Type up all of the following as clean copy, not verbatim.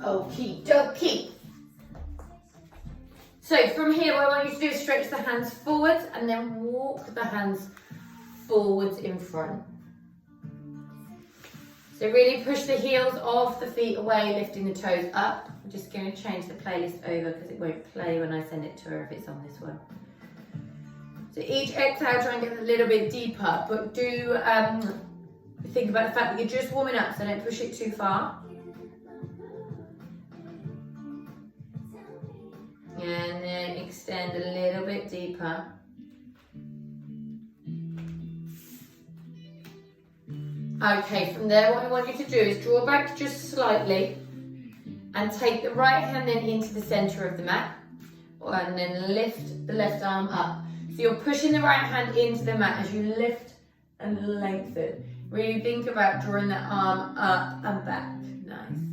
Okie dokie. So from here, what I want you to do is stretch the hands forwards and then walk the hands forwards in front. So really push the heels of the feet away, lifting the toes up. I'm just going to change the playlist over because it won't play when I send it to her if it's on this one. So each exhale, try and get a little bit deeper, but do think about the fact that you're just warming up, so don't push it too far. And then extend a little bit deeper. Okay, from there what I want you to do is draw back just slightly and take the right hand then into the center of the mat and then lift the left arm up. So you're pushing the right hand into the mat as you lift and lengthen. Really think about drawing the arm up and back. Nice.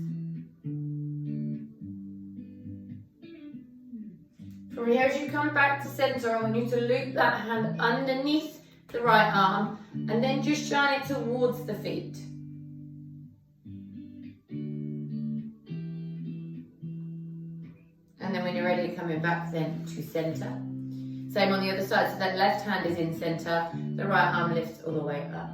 From here, as you come back to center, I want you to loop that hand underneath the right arm and then just shine it towards the feet. And then when you're ready, coming back then to center. Same on the other side, so that left hand is in center, the right arm lifts all the way up.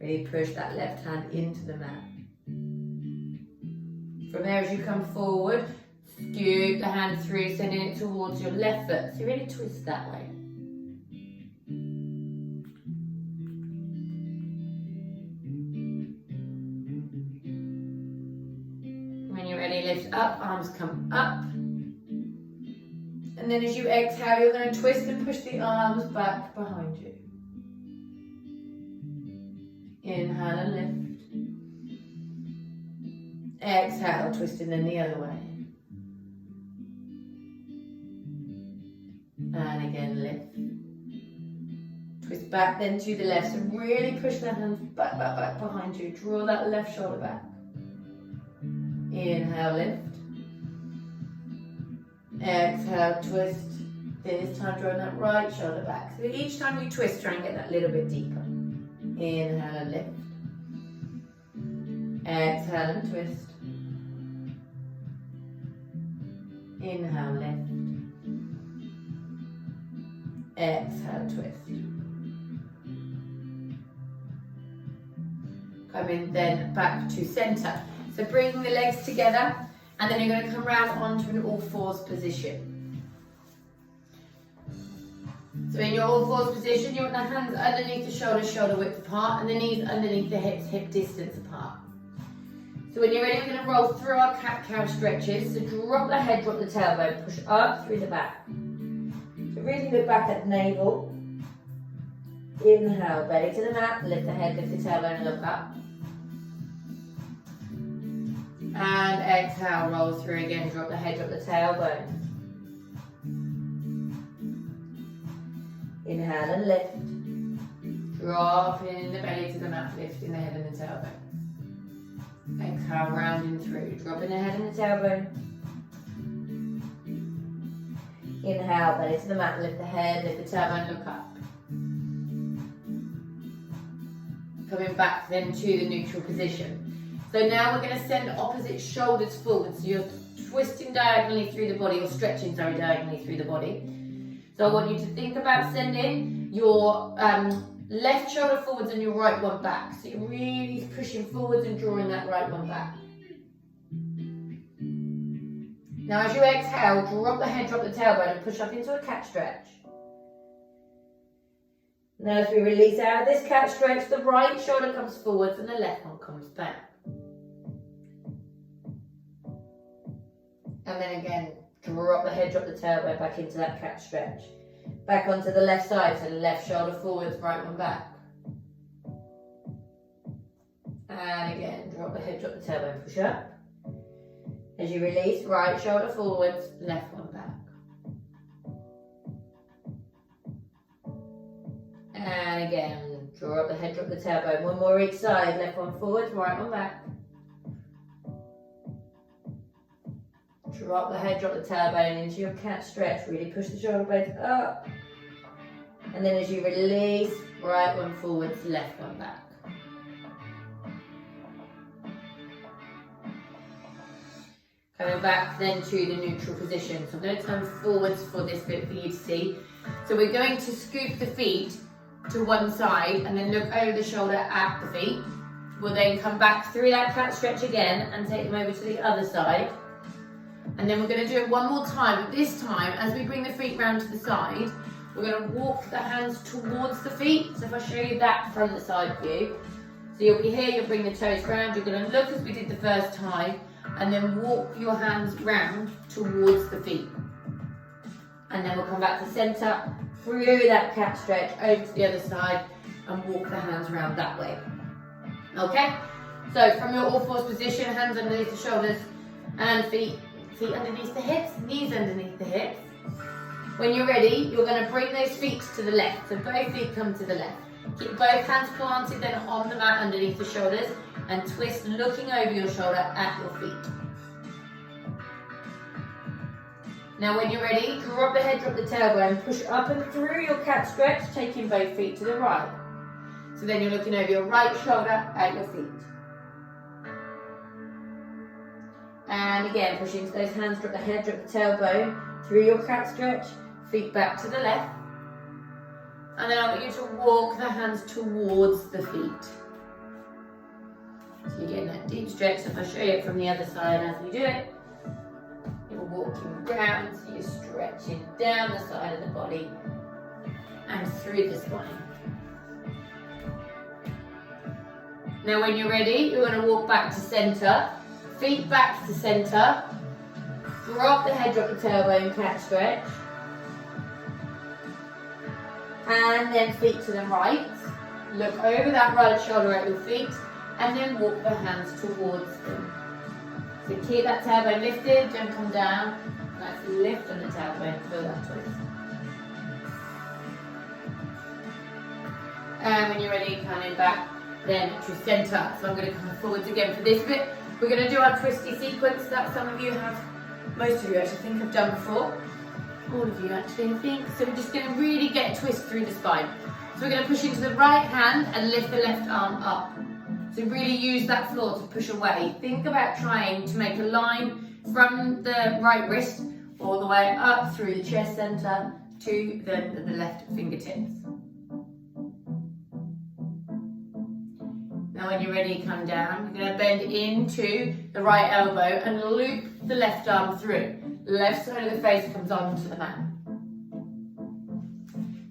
Really push that left hand into the mat. From there, as you come forward, scoop the hand through, sending it towards your left foot. So you really twist that way. When you're ready, lift up, arms come up. And then as you exhale, you're going to twist and push the arms back behind you. Inhale and lift. Exhale, twisting then the other way. And again, lift. Twist back then to the left. So really push the hands back behind you. Draw that left shoulder back. Inhale, lift. Exhale, twist. Then this time drawing that right shoulder back. So each time you twist, try and get that little bit deeper. Inhale and lift. Exhale and twist. Inhale, lift. Exhale, twist. Coming then back to center. So bringing the legs together, and then you're going to come round onto an all fours position. So in your all fours position, you want the hands underneath the shoulders, shoulder width apart, and the knees underneath the hips, hip distance apart. So when you're ready, we're going to roll through our cat-cow stretches. So drop the head, drop the tailbone, push up through the back. So really look back at the navel. Inhale, belly to the mat, lift the head, lift the tailbone and look up. And exhale, roll through again, drop the head, drop the tailbone. Inhale and lift. Dropping the belly to the mat, lifting the head and the tailbone. Exhale, rounding through, dropping the head and the tailbone. Inhale, belly to the mat, lift the head, lift the tailbone, look up. Coming back then to the neutral position. So now we're going to send opposite shoulders forward. So you're twisting diagonally through the body, or stretching, diagonally through the body. So I want you to think about sending your left shoulder forwards and your right one back. So you're really pushing forwards and drawing that right one back. Now as you exhale, drop the head, drop the tailbone and push up into a cat stretch. Now as we release out of this cat stretch, the right shoulder comes forwards and the left one comes back. And then again, drop the head, drop the tailbone back into that cat stretch. Back onto the left side, so left shoulder forwards, right one back. And again, drop the head, drop the tailbone, push up. As you release, right shoulder forwards, left one back. And again, draw up the head, drop the tailbone. One more each side, left one forwards, right one back. Drop the head, drop the tailbone into your cat stretch. Really push the shoulder blades up. And then as you release, right one forwards, left one back. Coming back then to the neutral position. So I'm going to turn forwards for this bit for you to see. So we're going to scoop the feet to one side and then look over the shoulder at the feet. We'll then come back through that cat stretch again and take them over to the other side. And then we're going to do it one more time, but this time as we bring the feet round to the side, we're going to walk the hands towards the feet. So if I show you that from the side view, so you'll be here, you'll bring the toes round, you're going to look as we did the first time, and then walk your hands round towards the feet. And then we'll come back to centre, through that cat stretch, over to the other side, and walk the hands round that way. Okay? So from your all fours position, hands underneath the shoulders, and feet underneath the hips, knees underneath the hips. When you're ready, you're going to bring those feet to the left. So both feet come to the left. Keep both hands planted then on the mat underneath the shoulders and twist looking over your shoulder at your feet. Now when you're ready, drop the head, drop the tailbone, push up and through your cat stretch, taking both feet to the right. So then you're looking over your right shoulder at your feet. And again, push into those hands, drop the head, drop the tailbone, through your cat stretch, feet back to the left. And then I want you to walk the hands towards the feet. So you're getting that deep stretch. So if I show you it from the other side as we do it, you're walking down, so you're stretching down the side of the body and through the spine. Now when you're ready, you're going to walk back to centre, feet back to centre, drop the head, drop the tailbone, cat stretch. And then feet to the right. Look over that right shoulder at your feet and then walk the hands towards them. So keep that tailbone lifted, don't come down. Nice lift on the tailbone, feel that twist. And when you're ready, coming back then to centre. So I'm going to come forwards again for this bit. We're going to do our twisty sequence that some of you have, most of you actually think have done before. All of you actually, I think. So we're just going to really get a twist through the spine. So we're going to push into the right hand and lift the left arm up. So really use that floor to push away. Think about trying to make a line from the right wrist all the way up through the chest centre to the left fingertips. Now when you're ready, come down. You're going to bend into the right elbow and loop the left arm through. Left side of the face comes onto the mat.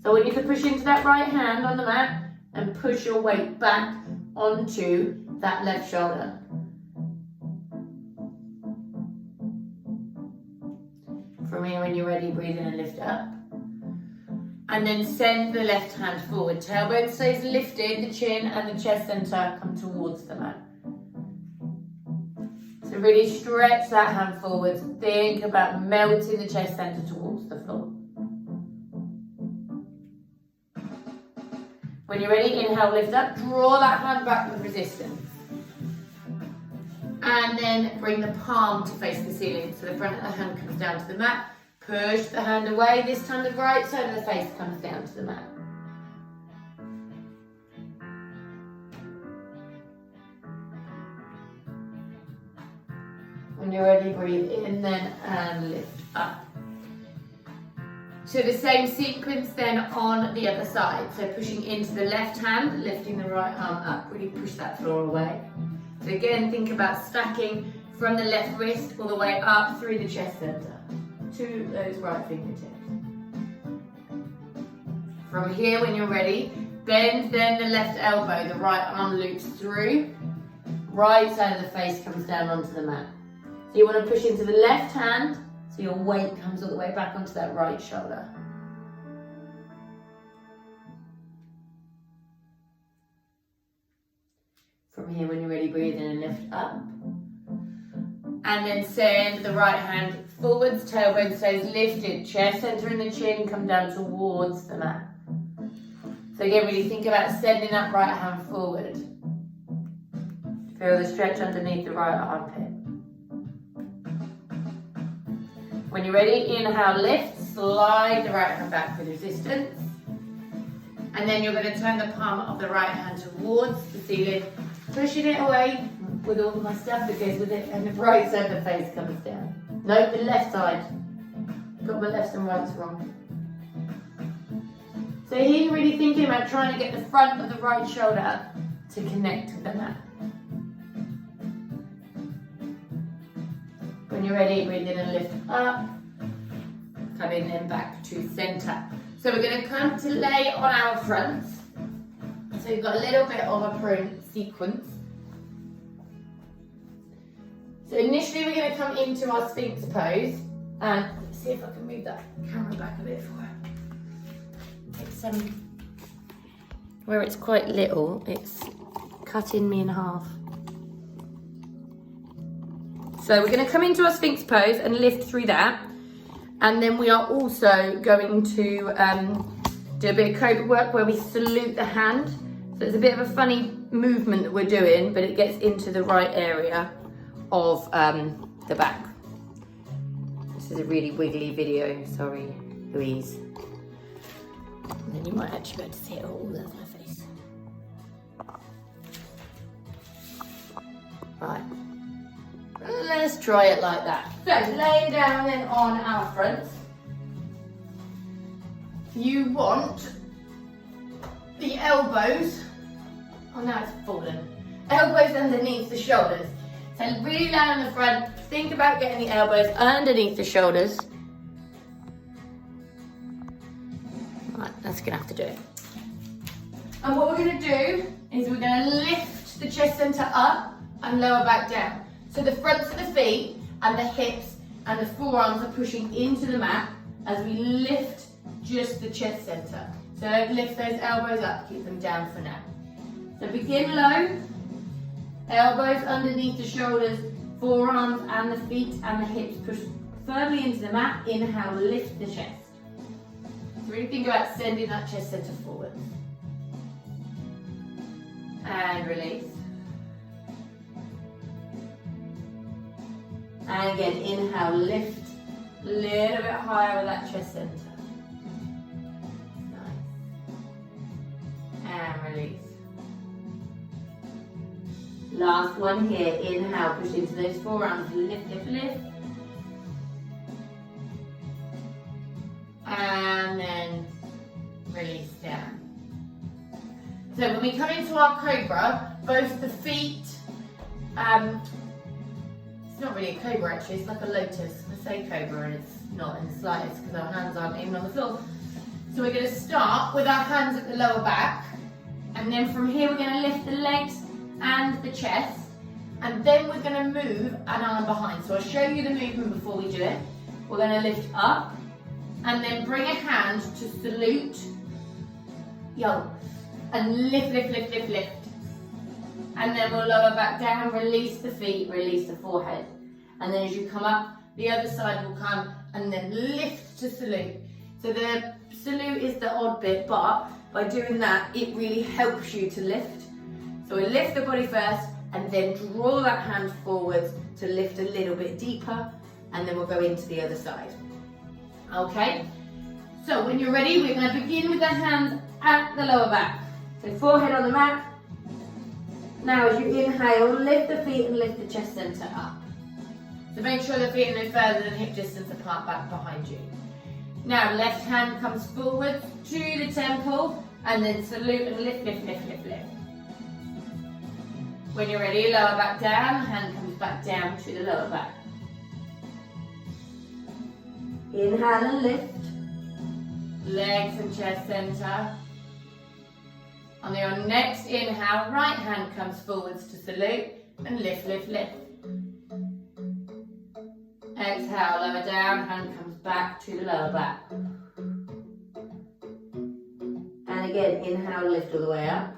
So I want you to push into that right hand on the mat and push your weight back onto that left shoulder. From here, when you're ready, breathe in and lift up. And then send the left hand forward. Tailbone stays lifted, the chin and the chest centre come towards the mat. So really stretch that hand forwards. Think about melting the chest centre towards the floor. When you're ready, inhale, lift up. Draw that hand back with resistance. And then bring the palm to face the ceiling. So the front of the hand comes down to the mat. Push the hand away. This time the right side of the face comes down to the mat. When you're ready, breathe in then and lift up. So the same sequence then on the other side. So pushing into the left hand, lifting the right arm up. Really push that floor away. So again, think about stacking from the left wrist all the way up through the chest centre to those right fingertips. From here, when you're ready, bend then the left elbow, the right arm loops through. Right side of the face comes down onto the mat. So you want to push into the left hand, so your weight comes all the way back onto that right shoulder. From here, when you're ready, breathe in and lift up. And then send the right hand forwards, tailbone stays lifted, chest centre and the chin come down towards the mat. So again, really think about sending that right hand forward. Feel the stretch underneath the right armpit. When you're ready, inhale, lift, slide the right hand back with resistance. And then you're going to turn the palm of the right hand towards the ceiling, pushing it away, with all of my stuff that goes with it, and the right side of the face comes down. No, the left side. Got my lefts and rights wrong. So here, really thinking about trying to get the front of the right shoulder to connect with the mat. When you're ready, breathe in and lift up. Come in then back to centre. So we're going to come to lay on our fronts. So you've got a little bit of a prone sequence. So initially we're going to come into our Sphinx pose. And let's see if I can move that camera back a bit for her. It's where it's quite little, it's cutting me in half. So we're going to come into our Sphinx pose and lift through that. And then we are also going to do a bit of cobra work where we salute the hand. So it's a bit of a funny movement that we're doing, but it gets into the right area of the back. This is a really wiggly video, sorry, Louise. And then you might actually be able to see it all over my face. Right. Let's try it like that. So lay down then on our fronts. You want the elbows, oh now it's fallen, elbows underneath the shoulders. So really lay on the front, think about getting the elbows underneath the shoulders. Right, that's gonna have to do it. And what we're gonna do is we're gonna lift the chest center up and lower back down. So the fronts of the feet and the hips and the forearms are pushing into the mat as we lift just the chest center. So don't lift those elbows up, keep them down for now. So begin low, elbows underneath the shoulders, forearms and the feet and the hips push firmly into the mat. Inhale, lift the chest. So really think about sending that chest center forward. And release. And again, inhale, lift a little bit higher with that chest center. Nice. And release. Last one here, inhale, push into those forearms, lift, lift, lift. And then release down. So when we come into our cobra, both the feet, it's not really a cobra actually, it's like a lotus. I say cobra and it's not in the slightest because our hands aren't even on the floor. So we're going to start with our hands at the lower back, and then from here we're going to lift the legs and the chest, and then we're going to move an arm behind. So I'll show you the movement before we do it. We're going to lift up and then bring a hand to salute, and lift, lift, lift, lift, lift. And then we'll lower back down, release the feet, release the forehead. And then as you come up, the other side will come and then lift to salute. So the salute is the odd bit, but by doing that, it really helps you to lift. So we lift the body first and then draw that hand forwards to lift a little bit deeper, and then we'll go into the other side. Okay? So when you're ready, we're going to begin with the hands at the lower back. So forehead on the mat. Now as you inhale, lift the feet and lift the chest center up. So make sure the feet are no further than hip distance apart back behind you. Now left hand comes forward to the temple and then salute and lift, lift, lift, lift, lift. When you're ready, lower back down, hand comes back down to the lower back. Inhale and lift. Legs and chest center. On your next inhale, right hand comes forwards to salute and lift, lift, lift. Exhale, lower down, hand comes back to the lower back. And again, inhale, lift all the way up.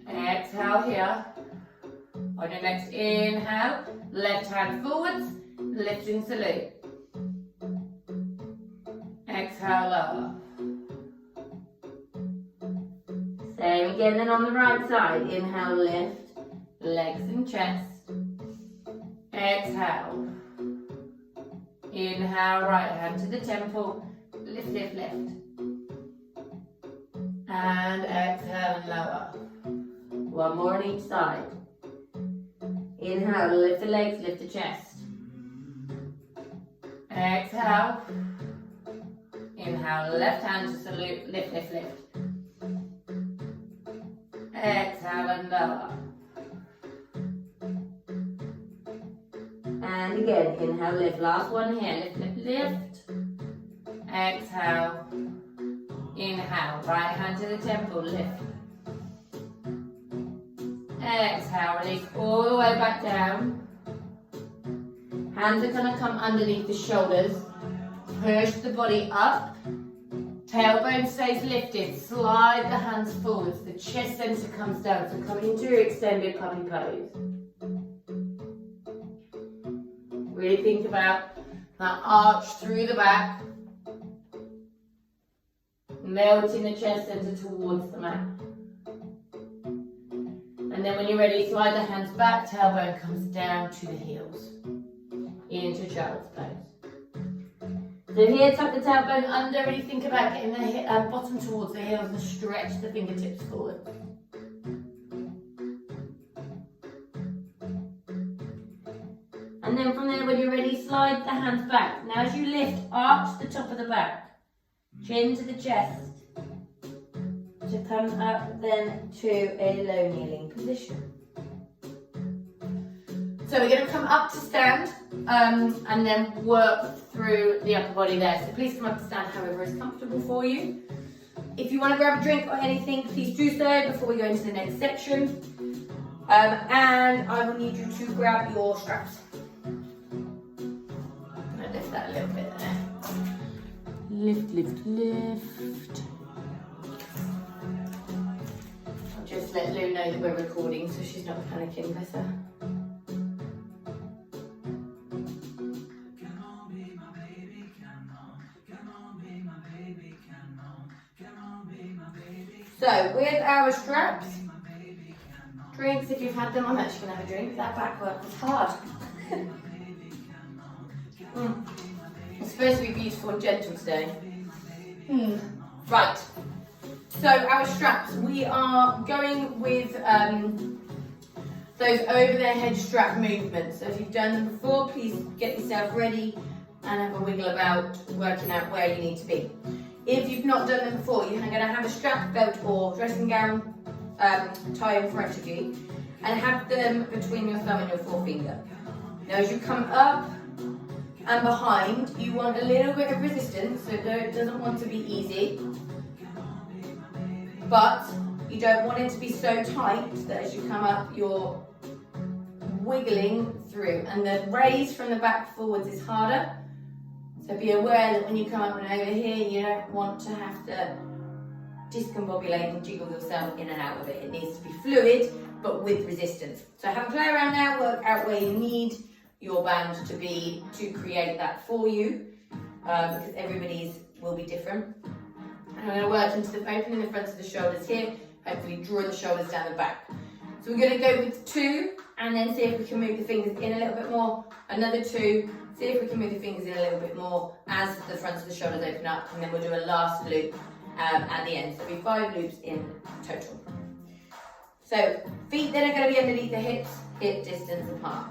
Exhale here. On your next inhale, left hand forwards, lifting salute. Exhale, lower. Same again, then on the right side, inhale, lift, legs and chest. Exhale. Inhale, right hand to the temple, lift, lift, lift. And exhale and lower. One more on each side. Inhale, lift the legs, lift the chest. Exhale. Inhale, left hand to salute, lift, lift, lift. Exhale and lower. And again, inhale, lift. Last one here, lift, lift, lift. Exhale. Inhale, right hand to the temple, lift. Exhale, release all the way back down. Hands are going to come underneath the shoulders. Push the body up. Tailbone stays lifted. Slide the hands forwards. The chest center comes down. So coming into your extended puppy pose. Really think about that arch through the back. Melting the chest center towards the mat. And then when you're ready, slide the hands back. Tailbone comes down to the heels. Into child's pose. So here, tuck the tailbone under. Really think about getting the bottom towards the heels and stretch the fingertips forward. And then from there, when you're ready, slide the hands back. Now as you lift, arch the top of the back. Chin to the chest. To come up then to a low kneeling position. So we're going to come up to stand and then work through the upper body there. So please come up to stand however is comfortable for you. If you want to grab a drink or anything, please do so before we go into the next section. And I will need you to grab your straps. I'll lift that a little bit there. Lift, lift, lift. I'll just let Lou know that we're recording so she's not panicking, bless her. So, with our straps, drinks if you've had them, I'm actually going to have a drink. That back work was hard. It's supposed to be beautiful and gentle today. Right, so our straps, we are going with those over the head strap movements. So if you've done them before, please get yourself ready and have a wiggle about working out where you need to be. If you've not done them before, you're going to have a strap, belt or dressing gown tie in front of you and have them between your thumb and your forefinger. Now as you come up and behind, you want a little bit of resistance, so it doesn't want to be easy, but you don't want it to be so tight that as you come up you're wiggling through, and the raise from the back forwards is harder. So be aware that when you come up and over here, you don't want to have to discombobulate and jiggle yourself in and out of it. It needs to be fluid, but with resistance. So have a play around now, work out where you need your band to be to create that for you, because everybody's will be different. And I'm going to work into the opening the front of the shoulders here, hopefully draw the shoulders down the back. So we're going to go with 2, and then see if we can move the fingers in a little bit more, another 2, see if we can move the fingers in a little bit more as the front of the shoulders open up, and then we'll do a last loop at the end. So it'll be 5 loops in total. So feet then are going to be underneath the hips, hip distance apart.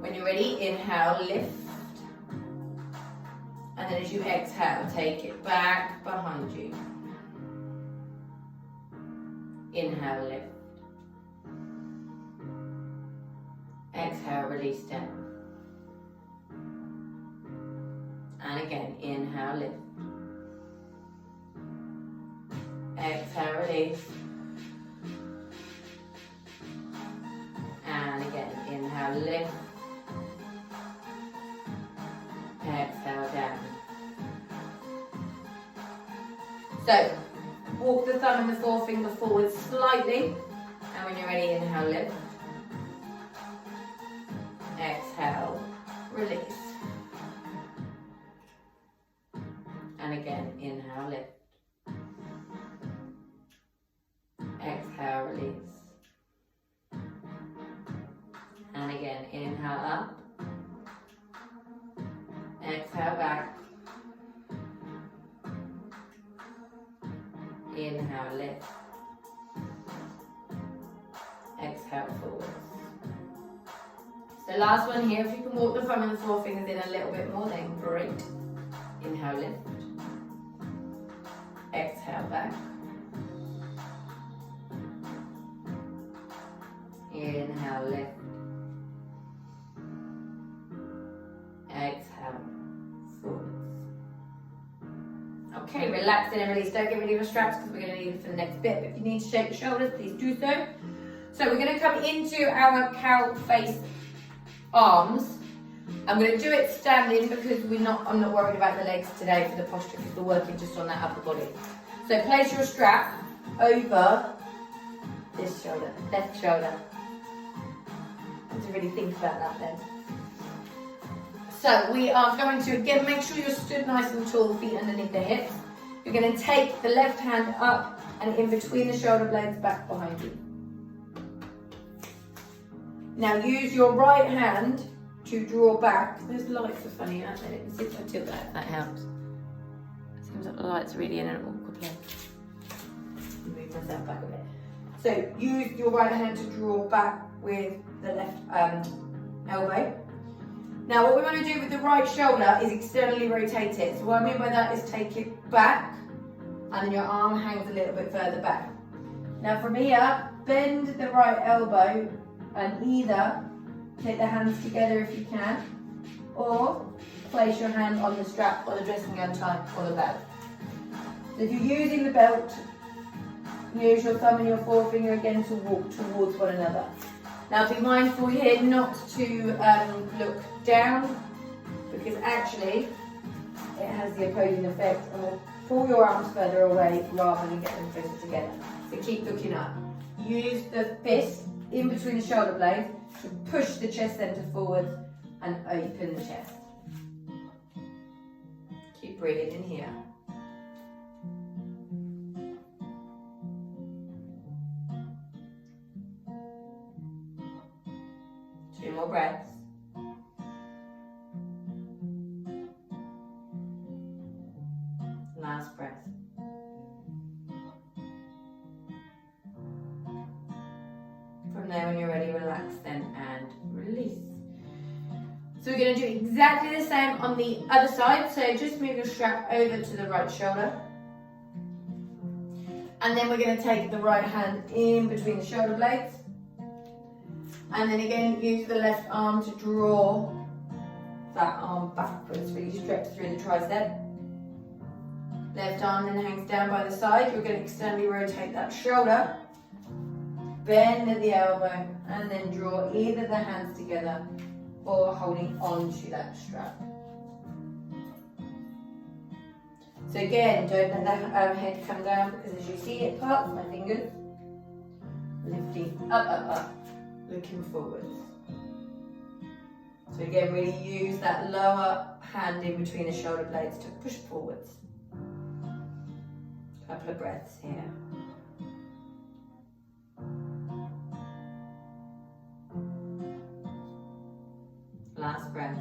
When you're ready, inhale, lift. And then as you exhale, take it back behind you. Inhale, lift. Exhale, release down. And again, inhale, lift. Exhale, release. And again, inhale, lift. Exhale, down. So, walk the thumb and the forefinger forward slightly. And when you're ready, inhale, lift. Exhale, release. And again, inhale, lift. Exhale, release. And again, inhale up. Exhale back. Inhale, lift. exhale forwards. So last one here, if you can walk the thumb and the forefingers in a little bit more, then great. Inhale, lift. Exhale, back. Inhale, lift. Exhale, forwards. Okay, relax and release. Don't get rid of your straps because we're going to need them for the next bit. But if you need to shake the shoulders, please do so. So we're going to come into our cow face arms. I'm going to do it standing because I'm not worried about the legs today for the posture because we're working just on that upper body. So place your strap over this shoulder, left shoulder. I have to really think about that then. So we are going to, again, make sure you're stood nice and tall, feet underneath the hips. You're going to take the left hand up and in between the shoulder blades back behind you. Now use your right hand to draw back. Those lights are funny, aren't they? Let's see if I tilt that, if that helps. It seems like the lights are really in an awkward place. Move myself back a bit. So use your right hand to draw back with the left elbow. Now what we want to do with the right shoulder is externally rotate it. So what I mean by that is take it back and then your arm hangs a little bit further back. Now from here, bend the right elbow and either take the hands together if you can, or place your hand on the strap or the dressing gown tie or the belt. So if you're using the belt, use your thumb and your forefinger again to walk towards one another. Now be mindful here not to look down because actually it has the opposing effect and will pull your arms further away rather than get them closer together. So keep looking up. Use the fist in between the shoulder blades to push the chest center forward and open the chest. Keep breathing in here. Two more breaths. Last breath. From there, when you're ready, relax then and release. So we're going to do exactly the same on the other side. So just move your strap over to the right shoulder. And then we're going to take the right hand in between the shoulder blades. And then again, use the left arm to draw that arm backwards, really stretch through the tricep. Left arm then hangs down by the side. You're going to externally rotate that shoulder. Bend at the elbow and then draw either the hands together or holding on to that strap. So again, don't let that head come down because as you see it parts my fingers. Lifting up, up, up. Looking forwards. So again, really use that lower hand in between the shoulder blades to push forwards. Couple of breaths here. Last breath.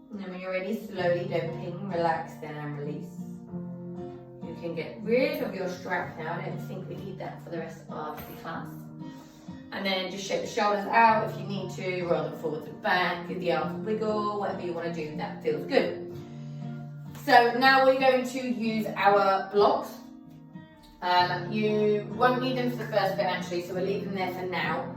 And then when you're ready, slowly don't ping, relax then and release. You can get rid of your strap now. I don't think we need that for the rest of the class. And then just shake the shoulders out if you need to, roll them forwards and back, give the arms a wiggle, whatever you want to do, that feels good. So now we're going to use our blocks. You won't need them for the first bit actually, so we'll leave them there for now.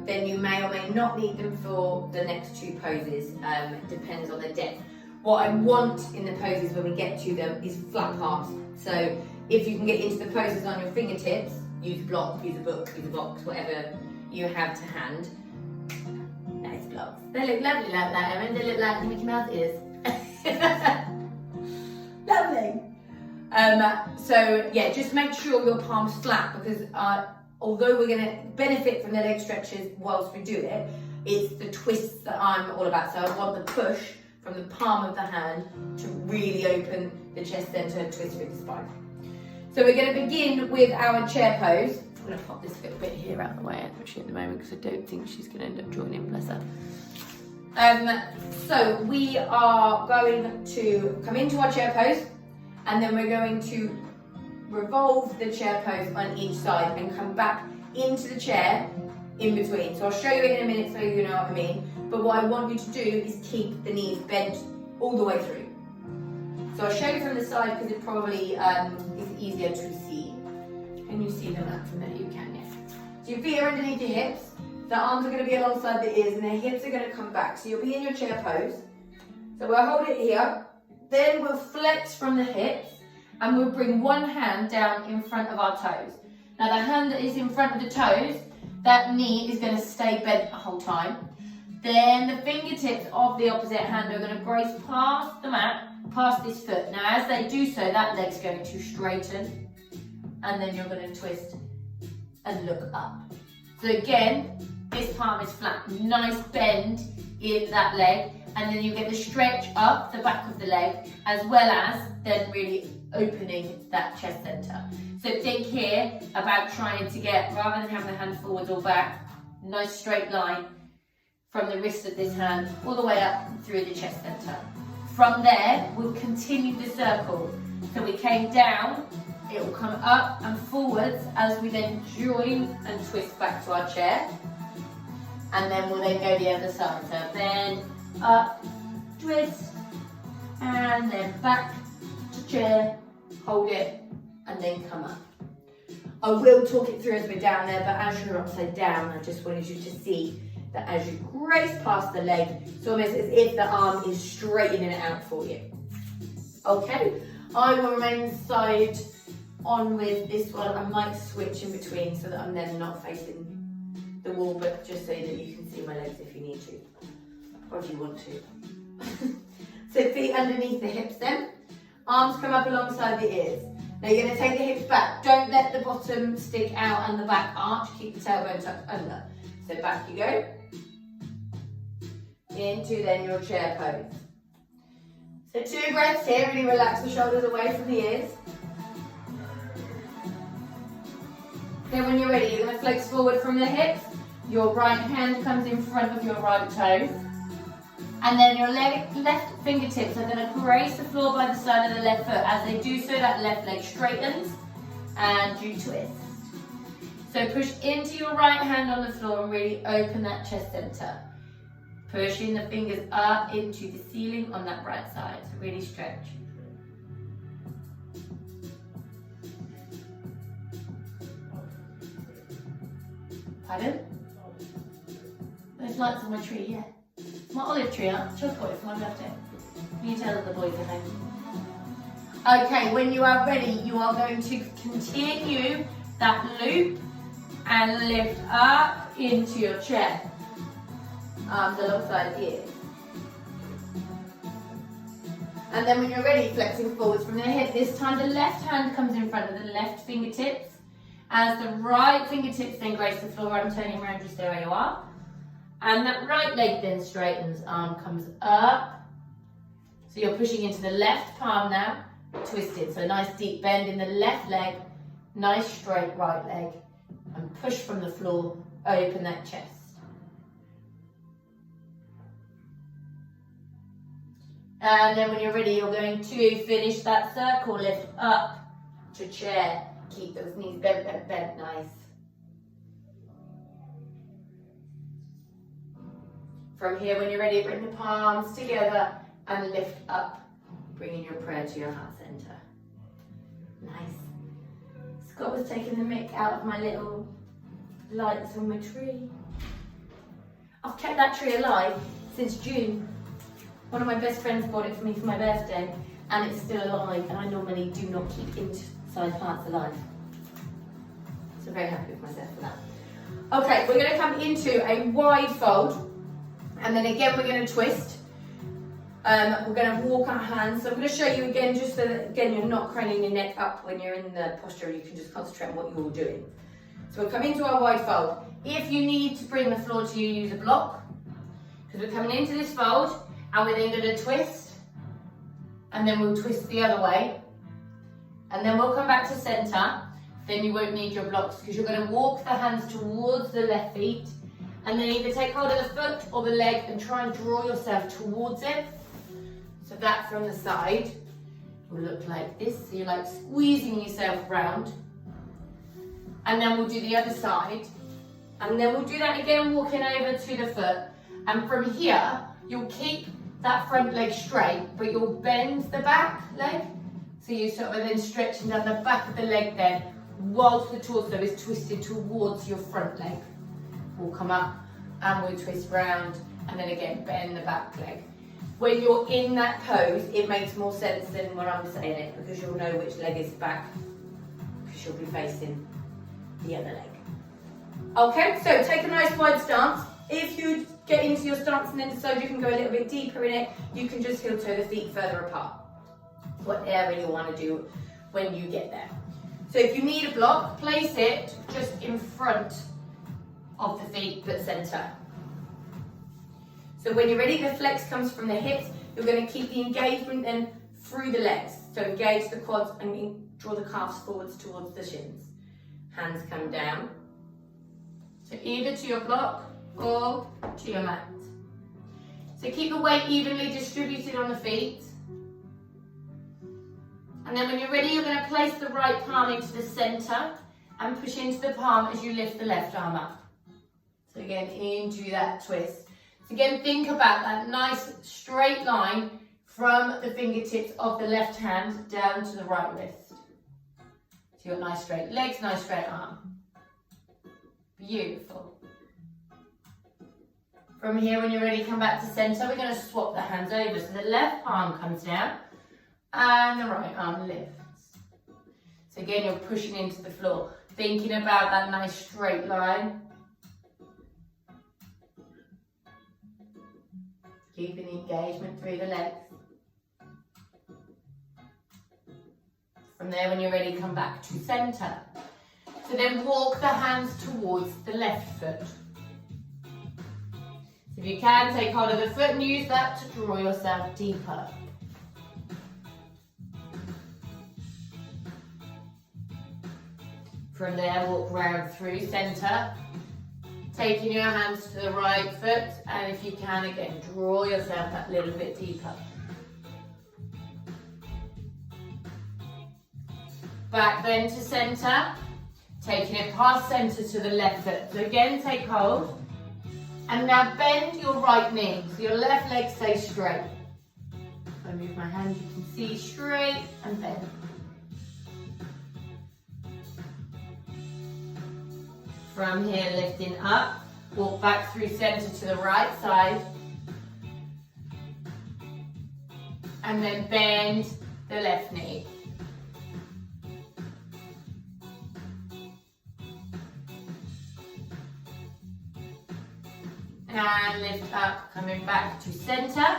Then you may or may not need them for the next two poses, it depends on the depth. What I want in the poses when we get to them is flat palms. So if you can get into the poses on your fingertips, use a block, use a book, use a box, whatever you have to hand. Nice blocks. They look lovely like that, Erin. They look like Mickey Mouse ears. Lovely. So yeah, just make sure your palm's flat because although we're going to benefit from the leg stretches whilst we do it, it's the twists that I'm all about. So I want the push from the palm of the hand to really open the chest center and twist through the spine. So we're going to begin with our chair pose. I'm going to pop this little bit here out of the way actually at the moment because I don't think she's going to end up joining, bless her. So we are going to come into our chair pose and then we're going to revolve the chair pose on each side and come back into the chair in between. So I'll show you in a minute so you know what I mean. But what I want you to do is keep the knees bent all the way through. So I'll show you from the side because it probably is easier to see. Can you see the mat from there? You can, yes. So your feet are underneath your hips. The arms are going to be alongside the ears and the hips are going to come back. So you'll be in your chair pose. So we'll hold it here. Then we'll flex from the hips and we'll bring one hand down in front of our toes. Now the hand that is in front of the toes, that knee is going to stay bent the whole time. Then the fingertips of the opposite hand are going to grace past the mat, past this foot. Now as they do so, that leg's going to straighten and then you're going to twist and look up. So again, this palm is flat, nice bend in that leg, and then you get the stretch up the back of the leg, as well as then really opening that chest center. So think here about trying to get, rather than having the hand forwards or back, nice straight line from the wrist of this hand all the way up through the chest center. From there, we'll continue the circle. So we came down, it will come up and forwards as we then join and twist back to our chair. And then we'll then go the other side. So bend, up, twist, and then back to chair, hold it, and then come up. I will talk it through as we're down there, but as you're upside down, I just wanted you to see that as you grace past the leg, it's almost as if the arm is straightening it out for you. Okay, I will remain side on with this one. I might switch in between so that I'm then not facing the wall, but just so that you can see my legs if you need to, or if you want to. So feet underneath the hips then, arms come up alongside the ears. Now you're going to take the hips back, don't let the bottom stick out and the back arch, keep the tailbone tucked under. So back you go, into then your chair pose. So 2 breaths here, really relax the shoulders away from the ears. Then when you're ready, you're going to flex forward from the hips. Your right hand comes in front of your right toe. And then your left fingertips are going to grace the floor by the side of the left foot. As they do so, that left leg straightens and you twist. So push into your right hand on the floor and really open that chest center. Pushing the fingers up into the ceiling on that right side. So really stretch. Pardon? There's lights on my tree, yeah. My olive tree, chocolate got it for my birthday. You tell the boys at home. Okay, when you are ready, you are going to continue that loop and lift up into your chair. Arms alongside the ears. And then when you're ready, flexing forwards from the hip. This time the left hand comes in front of the left fingertips. As the right fingertips then grace the floor, I'm turning around, just there where you are. And that right leg then straightens, arm comes up. So you're pushing into the left palm now, twisted. So nice deep bend in the left leg, nice straight right leg. And push from the floor, open that chest. And then when you're ready, you're going to finish that circle, lift up to chair. Keep those knees bent, bent, bent, nice. From here, when you're ready, bring the palms together and lift up, bringing your prayer to your heart center. Nice. Scott was taking the mick out of my little lights on my tree. I've kept that tree alive since June. One of my best friends bought it for me for my birthday, and it's still alive, and I normally do not keep inside plants alive. So very happy with myself for that. Okay, we're going to come into a wide fold, and then again we're going to twist. We're going to walk our hands. So I'm going to show you again, just so that again you're not craning your neck up when you're in the posture, you can just concentrate on what you're doing. So we'll come into our wide fold. If you need to bring the floor to you, use a block, because we're coming into this fold, and we're then going to twist, and then we'll twist the other way, and then we'll come back to center. Then you won't need your blocks, because you're going to walk the hands towards the left feet, and then either take hold of the foot or the leg and try and draw yourself towards it. So that from the side. will look like this. So you're like squeezing yourself round. And then we'll do the other side. And then we'll do that again, walking over to the foot. And from here, you'll keep that front leg straight, but you'll bend the back leg. So you sort of are then stretching down the back of the leg then, whilst the torso is twisted towards your front leg. We'll come up and we'll twist round, and then again, bend the back leg. When you're in that pose, it makes more sense than when I'm saying it, because you'll know which leg is back, because you'll be facing the other leg. Okay, so take a nice wide stance. If you get into your stance and then decide you can go a little bit deeper in it, you can just heel toe the feet further apart. Whatever you want to do when you get there. So if you need a block, place it just in front of the feet, but centre. So when you're ready, the flex comes from the hips. You're going to keep the engagement then through the legs. So engage the quads and draw the calves forwards towards the shins. Hands come down. So either to your block or to your mat. So keep the weight evenly distributed on the feet. And then when you're ready, you're going to place the right palm into the centre and push into the palm as you lift the left arm up. So again, into that twist. So again, think about that nice straight line from the fingertips of the left hand down to the right wrist. So you've got nice straight legs, nice straight arm. Beautiful. From here, when you're ready, come back to centre. We're going to swap the hands over. So the left arm comes down and the right arm lifts. So again, you're pushing into the floor, thinking about that nice straight line. Keeping the engagement through the legs. From there, when you're ready, come back to centre. So then walk the hands towards the left foot. So if you can, take hold of the foot and use that to draw yourself deeper. From there, walk round through centre. Taking your hands to the right foot, and if you can, again, draw yourself that little bit deeper. Back then to centre, taking it past centre to the left foot. So again, take hold, and now bend your right knee, so your left leg stays straight. If I move my hand, you can see straight and bend. From here, lifting up, walk back through centre to the right side. And then bend the left knee. And lift up, coming back to centre.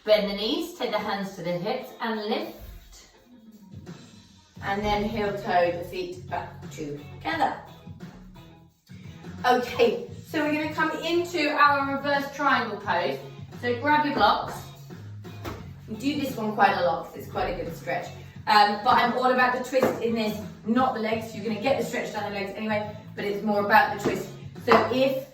Bend the knees, take the hands to the hips and lift. And then heel toe the feet back together. Okay, so we're going to come into our reverse triangle pose. So grab your blocks. We do this one quite a lot because it's quite a good stretch. But I'm all about the twist in this, not the legs. You're going to get the stretch down the legs anyway, but it's more about the twist. So if,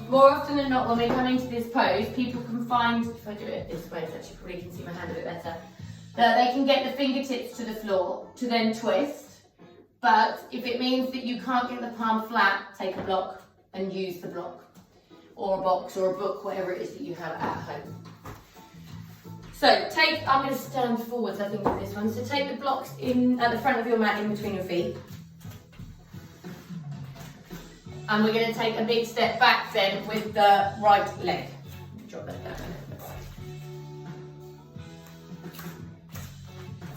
more often than not, when we come into this pose, people can find, if I do it this way, so actually probably you can see my hand a bit better, that they can get the fingertips to the floor to then twist. But if it means that you can't get the palm flat, take a block and use the block. Or a box or a book, whatever it is that you have at home. So I'm going to stand forwards, I think, for this one. So take the blocks in at the front of your mat in between your feet. And we're going to take a big step back then with the right leg. Drop that down a little bit.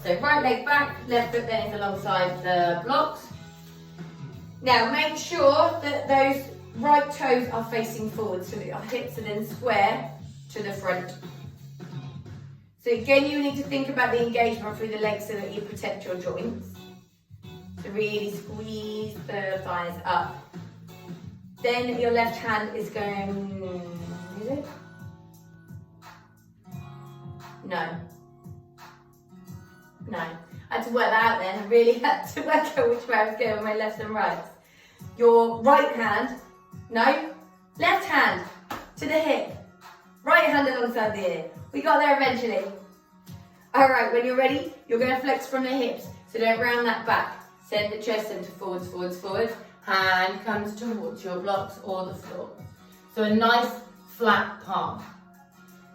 So right leg back, left foot then is alongside the blocks. Now make sure that those right toes are facing forward so that your hips are then square to the front. So again, you need to think about the engagement through the legs so that you protect your joints. So really squeeze the thighs up. Then your left hand is going, is it? No. No, I had to work that out then. I really had to work out which way I was going with my lefts and rights. Your right hand, no, left hand to the hip, right hand alongside the ear. We got there eventually. All right, when you're ready, you're going to flex from the hips. So don't round that back. Send the chest center forwards, forwards, forwards. Hand comes towards your blocks or the floor. So a nice flat palm.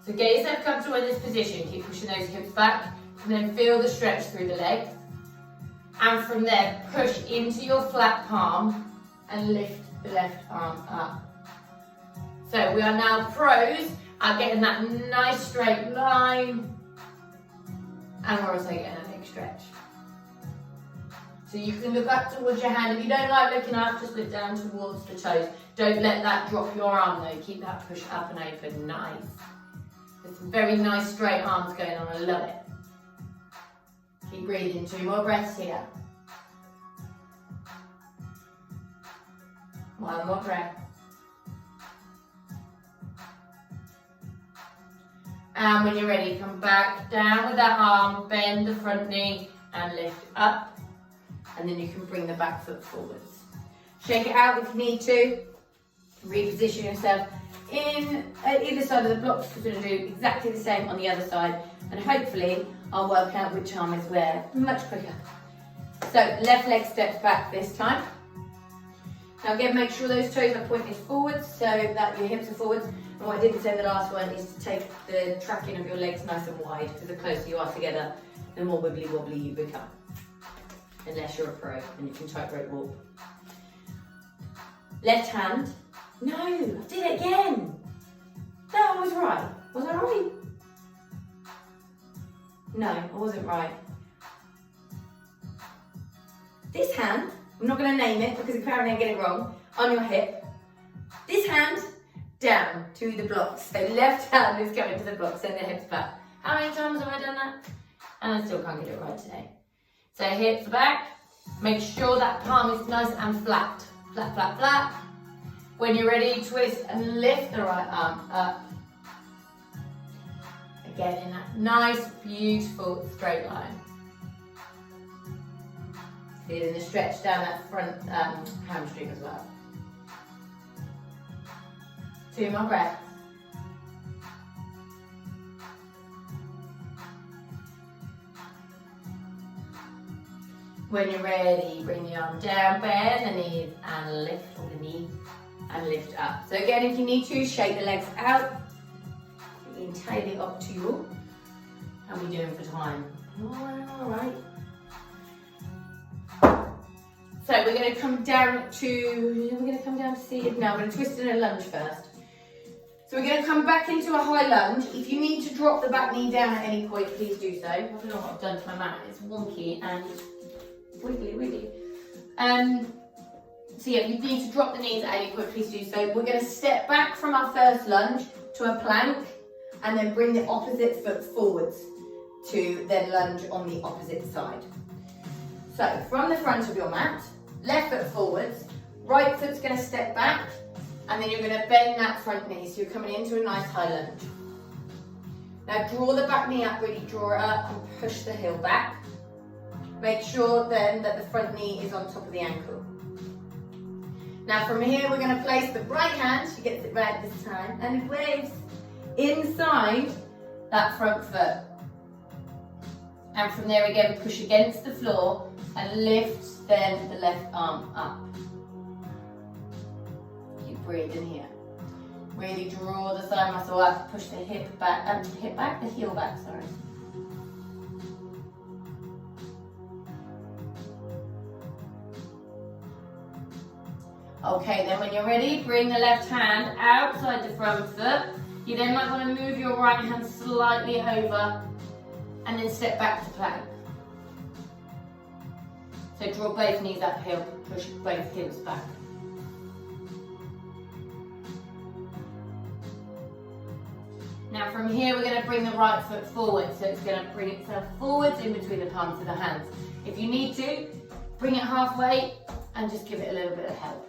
So get yourself comfortable in this position. Keep pushing those hips back. And then feel the stretch through the legs. And from there, push into your flat palm and lift the left arm up. So we are now pros at getting that nice straight line. And we're also getting a big stretch. So you can look up towards your hand. If you don't like looking up, just look down towards the toes. Don't let that drop your arm though. Keep that push up and open. Nice. There's some very nice straight arms going on. I love it. Keep breathing. 2 more breaths here. 1 more breath. And when you're ready, come back down with that arm, bend the front knee and lift up. And then you can bring the back foot forwards. Shake it out if you need to. Reposition yourself in either side of the blocks. We're going to do exactly the same on the other side. And hopefully I'll work out which arm is where much quicker. So left leg steps back this time. Now again, make sure those toes are pointing forwards so that your hips are forwards. And what I didn't say in the last one is to take the tracking of your legs nice and wide, because the closer you are together, the more wibbly wobbly you become. Unless you're a pro and you can tightrope walk. Left hand. No, I did it again. That was right. Was I right? No, I wasn't right. This hand, I'm not going to name it because apparently I get it wrong, on your hip. This hand down to the blocks. So left hand is going to the blocks, send the hips back. How many times have I done that? And I still can't get it right today. So hips back. Make sure that palm is nice and flat. Flat, flat, flat. When you're ready, twist and lift the right arm up. Again, in that nice, beautiful straight line. Feeling the stretch down that front hamstring as well. 2 more breaths. When you're ready, bring the arm down, bend the knees and lift on the knee and lift up. So again, if you need to, shake the legs out. Entirely up to you. How are we doing for time? All right. So we're going to come down to seated. No, we're going to twist in a lunge first. So we're going to come back into a high lunge. If you need to drop the back knee down at any point, please do so. I don't know what I've done to my mat. It's wonky and wiggly. So yeah, if you need to drop the knees at any point, please do so. We're going to step back from our first lunge to a plank and then bring the opposite foot forwards to then lunge on the opposite side. So from the front of your mat, left foot forwards, right foot's going to step back, and then you're going to bend that front knee, so you're coming into a nice high lunge. Now draw the back knee up, really draw it up and push the heel back. Make sure then that the front knee is on top of the ankle. Now from here we're going to place the right hand, she gets it right this time, and it waves inside that front foot. And from there again, push against the floor and lift then the left arm up. Keep breathing here. Really draw the thigh muscle up, push the hip back, the heel back, sorry. Okay, then when you're ready, bring the left hand outside the front foot. You then might want to move your right hand slightly over and then step back to plank. So draw both knees uphill, push both heels back. Now from here we're going to bring the right foot forward, so it's going to bring itself forwards in between the palms of the hands. If you need to, bring it halfway and just give it a little bit of help.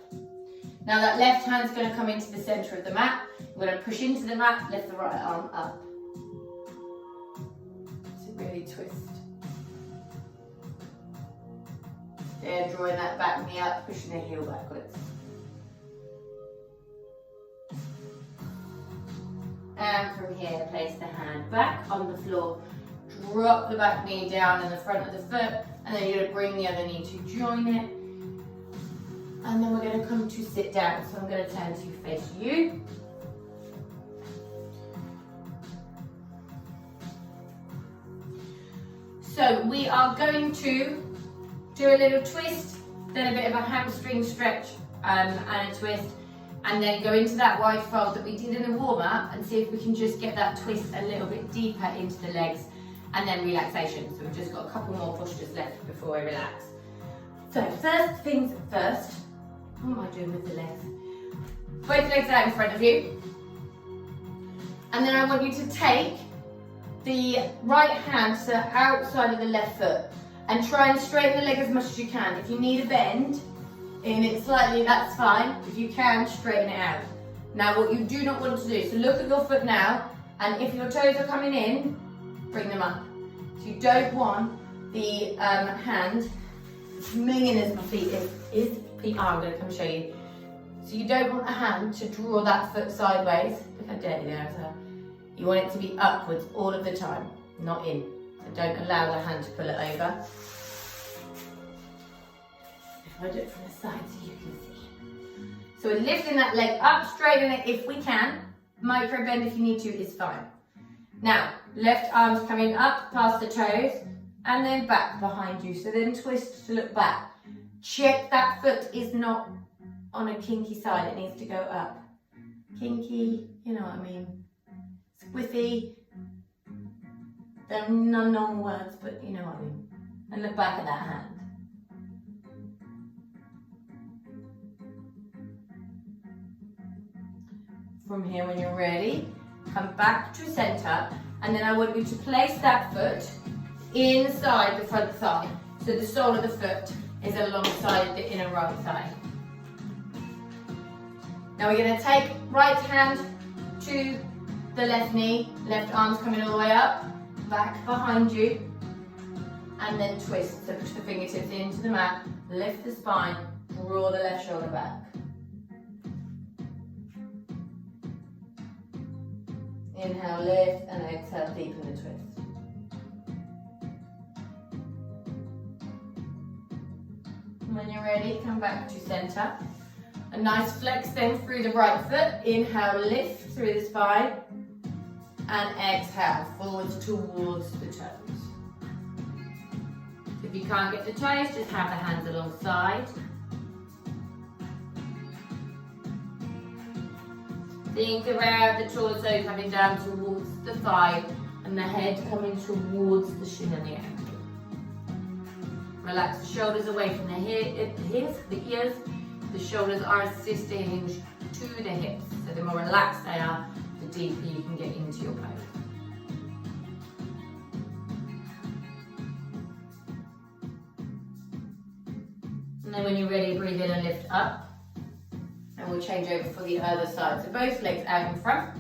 Now that left hand's going to come into the centre of the mat. We're going to push into the mat, lift the right arm up. So really twist. There, drawing that back knee up, pushing the heel backwards. And from here, place the hand back on the floor. drop the back knee down in the front of the foot, and then you're going to bring the other knee to join it. And then we're going to come to sit down. So I'm going to turn to face you. So we are going to do a little twist, then a bit of a hamstring stretch and a twist, and then go into that wide fold that we did in the warm-up and see if we can just get that twist a little bit deeper into the legs, and then relaxation. So we've just got a couple more postures left before we relax. So first things first, what am I doing with the legs? Both legs out in front of you. And then I want you to take the right hand to the outside of the left foot and try and straighten the leg as much as you can. If you need a bend in it slightly, that's fine. If you can, straighten it out. Now what you do not want to do, so look at your foot now, and if your toes are coming in, bring them up. So you don't want the hand minging as my feet I'm going to come show you. So you don't want the hand to draw that foot sideways. Look how dirty they are. So you want it to be upwards all of the time, not in. So don't allow the hand to pull it over. If I do it from the side so you can see. So we're lifting that leg up, straightening it if we can. Micro bend if you need to is fine. Now, left arm's coming up past the toes and then back behind you. So then twist to look back. Check that foot is not on a kinky side, it needs to go up. Kinky, you know what I mean. Squiffy. There are no words, but you know what I mean. And look back at that hand. From here, when you're ready, come back to center, and then I want you to place that foot inside the front thigh. So the sole of the foot is alongside the inner right thigh. Now we're going to take right hand to the left knee, left arm's coming all the way up, back behind you, and then twist. So push the fingertips into the mat, lift the spine, draw the left shoulder back. Inhale, lift, and exhale, deepen the twist. When you're ready, come back to center. A nice flex then through the right foot. Inhale, lift through the spine. And exhale, forwards towards the toes. If you can't get the toes, just have the hands alongside. Think about the torso coming down towards the thigh and the head coming towards the shin and the ankle. Relax the shoulders away from the ears. The shoulders are sister hinge to the hips. So the more relaxed they are, the deeper you can get into your pose. And then when you're ready, breathe in and lift up. And we'll change over for the other side. So both legs out in front.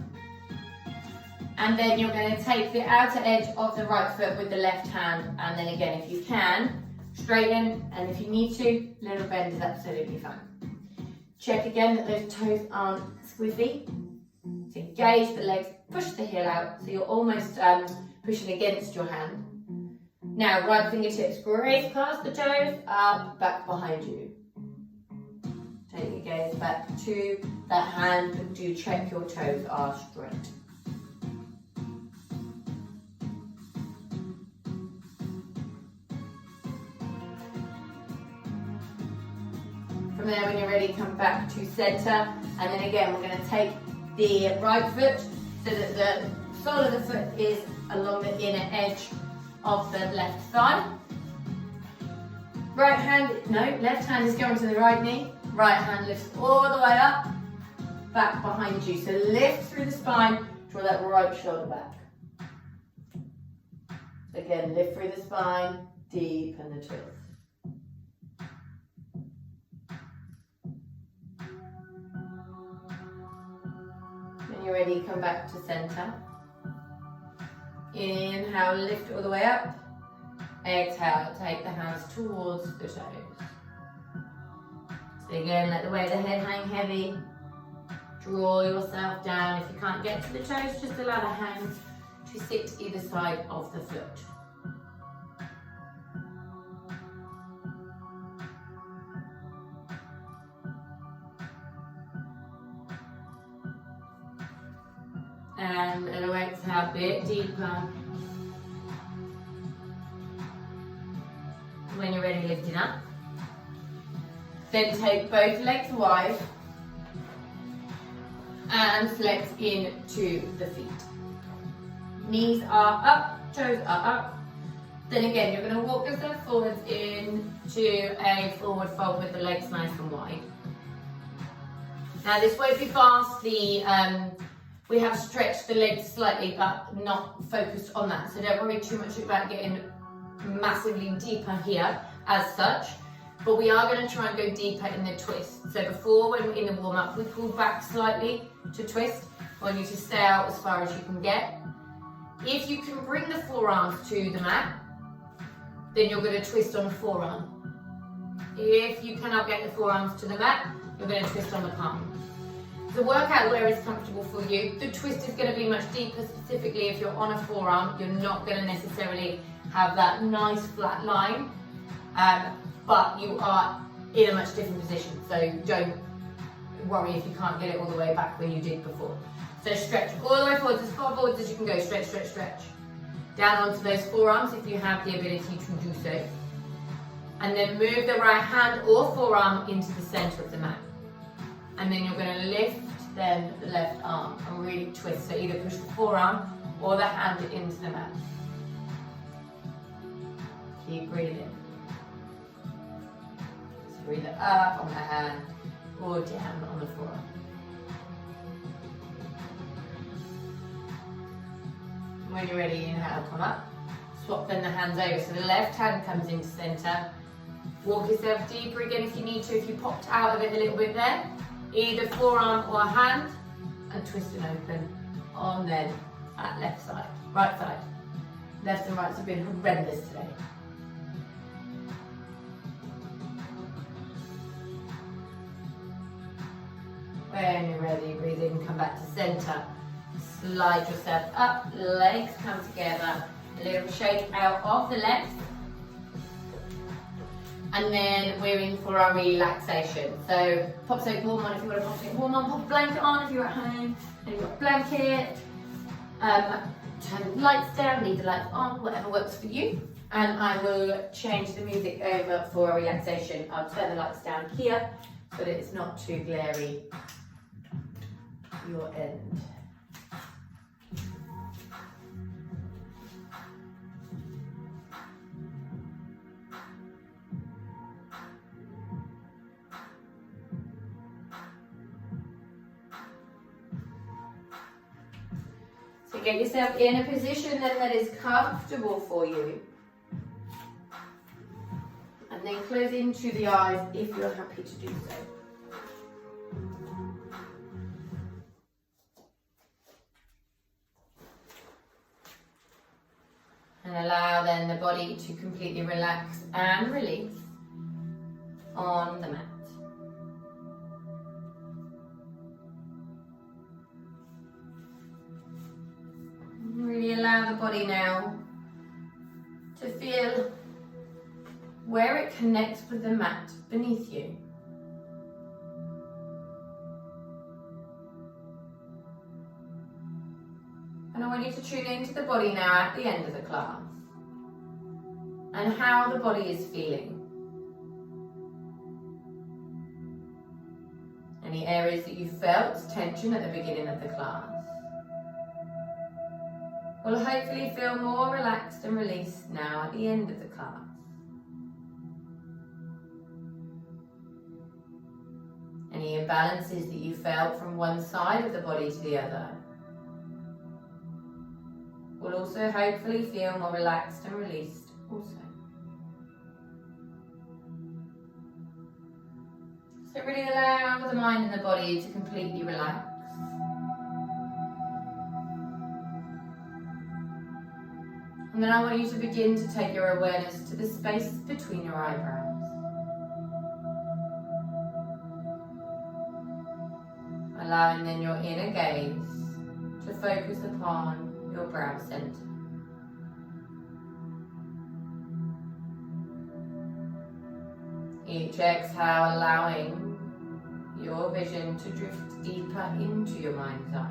And then you're going to take the outer edge of the right foot with the left hand. And then again, if you can, straighten. And if you need to, little bend is absolutely fine. Check again that those toes aren't squiffy. So engage the legs, push the heel out. So you're almost pushing against your hand. Now, right fingertips graze past the toes, up, back behind you. Take your gaze back to that hand, but do check your toes are straight. From there, when you're ready, come back to center. And then again, we're going to take the right foot so that the sole of the foot is along the inner edge of the left thigh. Left hand is going to the right knee. Right hand lifts all the way up, back behind you. So lift through the spine, draw that right shoulder back. Again, lift through the spine, deepen the twist. When you're ready, come back to center. Inhale, lift all the way up. Exhale, take the hands towards the toes. So again, let the weight of the head hang heavy. Draw yourself down. If you can't get to the toes, just allow the hands to sit either side of the foot. And little exhale, a bit deeper. When you're ready, lifting up. Then take both legs wide and flex into the feet. Knees are up, toes are up. Then again, you're going to walk yourself forwards into a forward fold with the legs nice and wide. Now this won't be fast. We have stretched the legs slightly, but not focused on that. So don't worry too much about getting massively deeper here as such. But we are going to try and go deeper in the twist. So before, when we're in the warm-up, we pull back slightly to twist. I want you to stay out as far as you can get. If you can bring the forearms to the mat, then you're going to twist on the forearm. If you cannot get the forearms to the mat, you're going to twist on the palm. So work out where is comfortable for you. The twist is going to be much deeper, specifically if you're on a forearm. You're not going to necessarily have that nice flat line, but you are in a much different position. So don't worry if you can't get it all the way back where you did before. So stretch all the way forwards, as far forwards as you can go. Stretch, stretch, stretch. Down onto those forearms if you have the ability to do so. And then move the right hand or forearm into the center of the mat. And then you're going to lift then the left arm and really twist. So either push the forearm or the hand into the mat. Keep breathing. So breathe up on the hand or down on the forearm. When you're ready, inhale, come up. Swap then the hands over. So the left hand comes into center. Walk yourself deeper again if you need to. If you popped out of it a little bit there, either forearm or hand, and twist and open on then that left side, right side. Left and rights have been horrendous today. When you're ready, breathe in, come back to center. Slide yourself up, legs come together, a little shake out of the left. And then we're in for our relaxation. So pop something warm on if you want to pop something warm on, pop a blanket on if you're at home and you've got a blanket. Turn the lights down, leave the lights on, whatever works for you. And I will change the music over for a relaxation. I'll turn the lights down here so that it's not too glary your end. So get yourself in a position then that is comfortable for you. And then close into the eyes if you're happy to do so. And allow then the body to completely relax and release on the mat. Really allow the body now to feel where it connects with the mat beneath you. And I want you to tune into the body now at the end of the class and how the body is feeling. Any areas that you felt tension at the beginning of the class will hopefully feel more relaxed and released now at the end of the class. Any imbalances that you felt from one side of the body to the other will also hopefully feel more relaxed and released also. So really allow the mind and the body to completely relax. And then I want you to begin to take your awareness to the space between your eyebrows. Allowing then your inner gaze to focus upon your brow center. Each exhale allowing your vision to drift deeper into your mind's eye.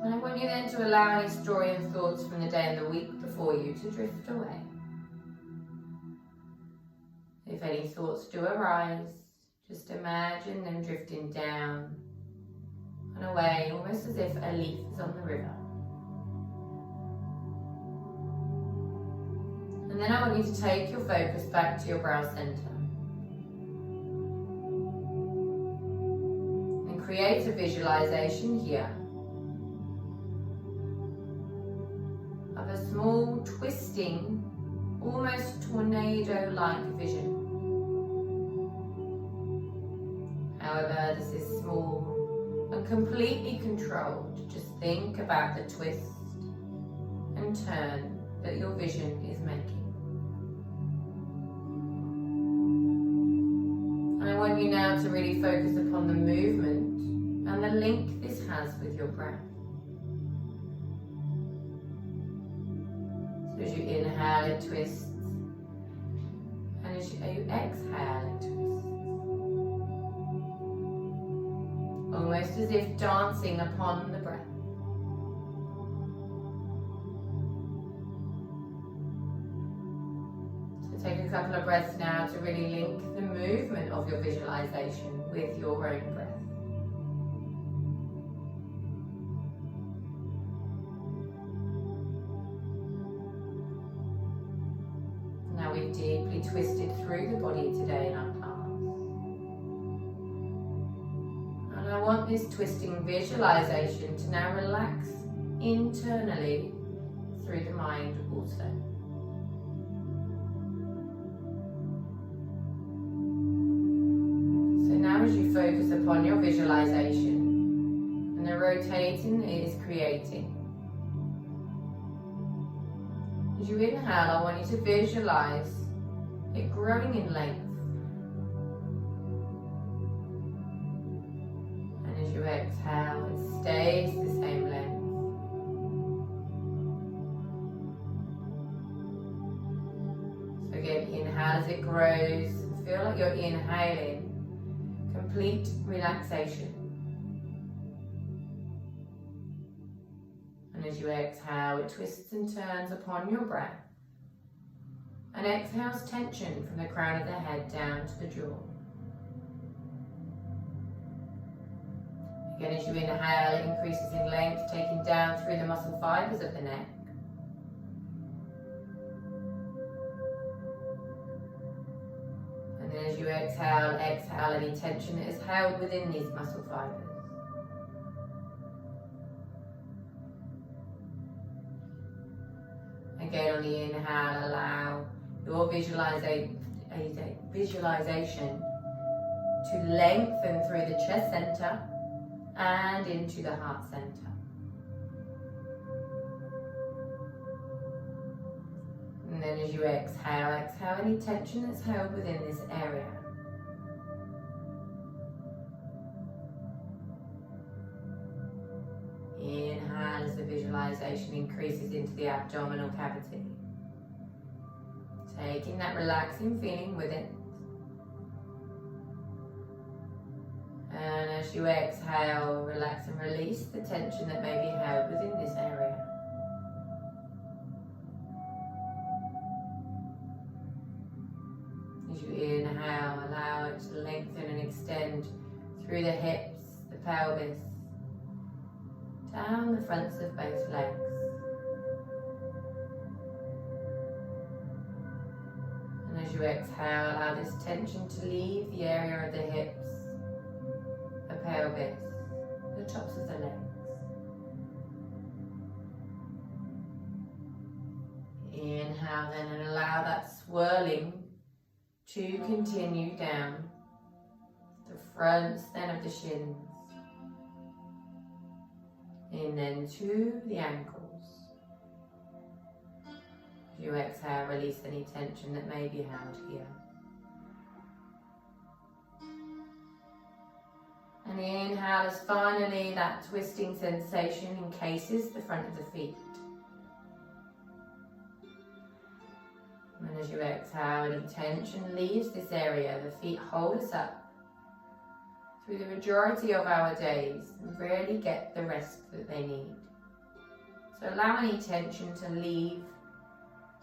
And I want you then to allow any story and thoughts from the day and the week before you to drift away. If any thoughts do arise, just imagine them drifting down and away, almost as if a leaf is on the river. And then I want you to take your focus back to your brow center and create a visualization here of a small, twisting, almost tornado-like vision. However, this is small and completely controlled. Just think about the twist and turn that your vision is making. And I want you now to really focus upon the movement and the link this has with your breath. So as you inhale, it twists, and as you exhale, it twists. Almost as if dancing upon the breath. So take a couple of breaths now to really link the movement of your visualization with your own breath. Now we've deeply twisted through the body today in our class. I want this twisting visualization to now relax internally through the mind also. So now as you focus upon your visualization and the rotating it is creating, as you inhale, I want you to visualize it growing in length. As you exhale, it stays the same length. So again, inhale as it grows. Feel like you're inhaling complete relaxation. And as you exhale, it twists and turns upon your breath and exhales tension from the crown of the head down to the jaw. Again, as you inhale, it increases in length, taking down through the muscle fibers of the neck. And then as you exhale any tension that is held within these muscle fibers. Again, on the inhale, allow your visualization to lengthen through the chest center and into the heart center. And then as you exhale any tension that's held within this area. Inhale as the visualization increases into the abdominal cavity. Taking that relaxing feeling with it. And as you exhale, relax and release the tension that may be held within this area. As you inhale, allow it to lengthen and extend through the hips, the pelvis, down the fronts of both legs. And as you exhale, allow this tension to leave the area of the hips, the pelvis, the tops of the legs. Inhale then and allow that swirling to continue down the fronts then of the shins. And then to the ankles. As you exhale, release any tension that may be held here. the inhale is finally that twisting sensation encases the front of the feet. And as you exhale, any tension leaves this area. The feet hold us up through the majority of our days and really get the rest that they need. So allow any tension to leave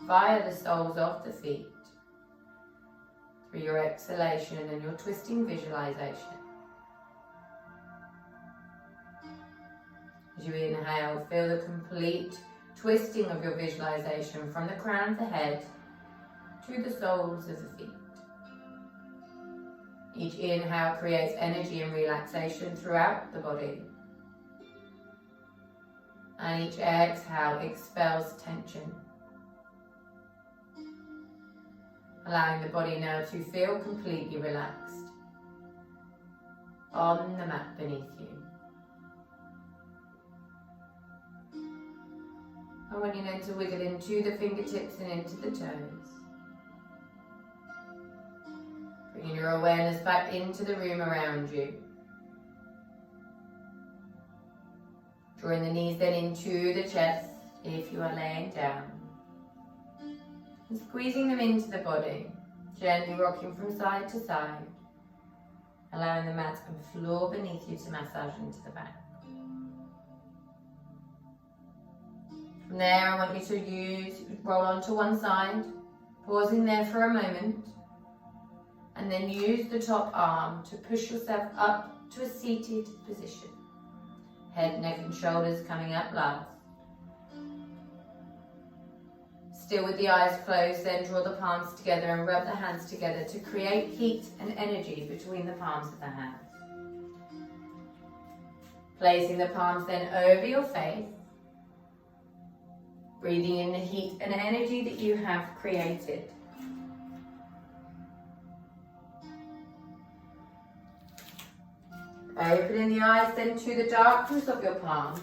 via the soles of the feet through your exhalation and your twisting visualization. As you inhale, feel the complete twisting of your visualization from the crown of the head to the soles of the feet. Each inhale creates energy and relaxation throughout the body. And each exhale expels tension. Allowing the body now to feel completely relaxed on the mat beneath you. I want you then to wiggle into the fingertips and into the toes. Bringing your awareness back into the room around you. Drawing the knees then into the chest if you are laying down. And squeezing them into the body, gently rocking from side to side, allowing the mat and floor beneath you to massage into the back. From there, I want you to roll onto one side, pausing there for a moment, and then use the top arm to push yourself up to a seated position. Head, neck and shoulders coming up last. Still with the eyes closed, then draw the palms together and rub the hands together to create heat and energy between the palms of the hands. Placing the palms then over your face. Breathing in the heat and energy that you have created. Opening the eyes then to the darkness of your palm.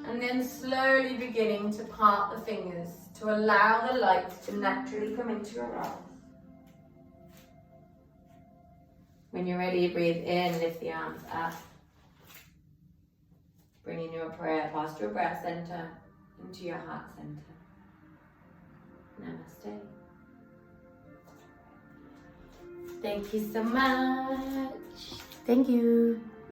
And then slowly beginning to part the fingers to allow the light to naturally come into your eyes. When you're ready, breathe in, lift the arms up. Bringing your prayer past your breath center into your heart center. Namaste. Thank you so much. Thank you.